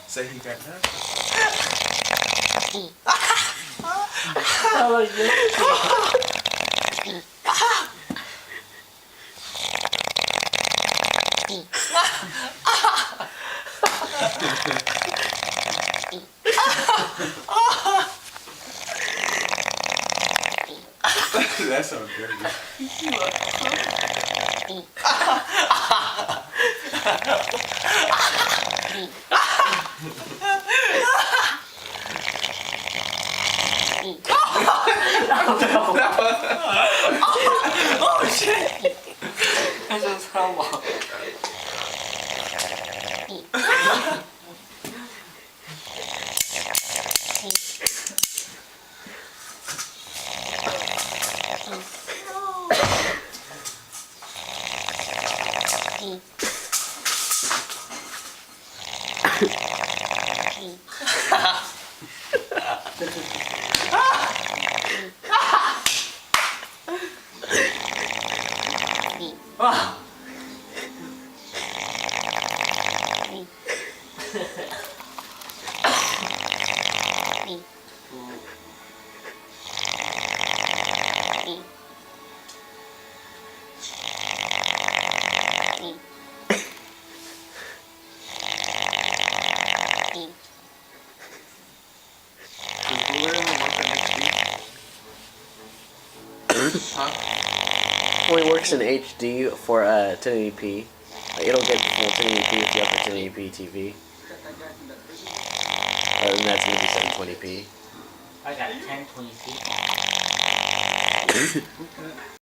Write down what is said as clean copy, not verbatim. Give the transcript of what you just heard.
Say he got nothing. Oh, yeah. That's so good. Oh shit! That's just horrible. Ah. Only works in HD for 1080p. It'll get full 1080p if you have the 1080p TV. Other than that, it's gonna be 720p. I got 1020p.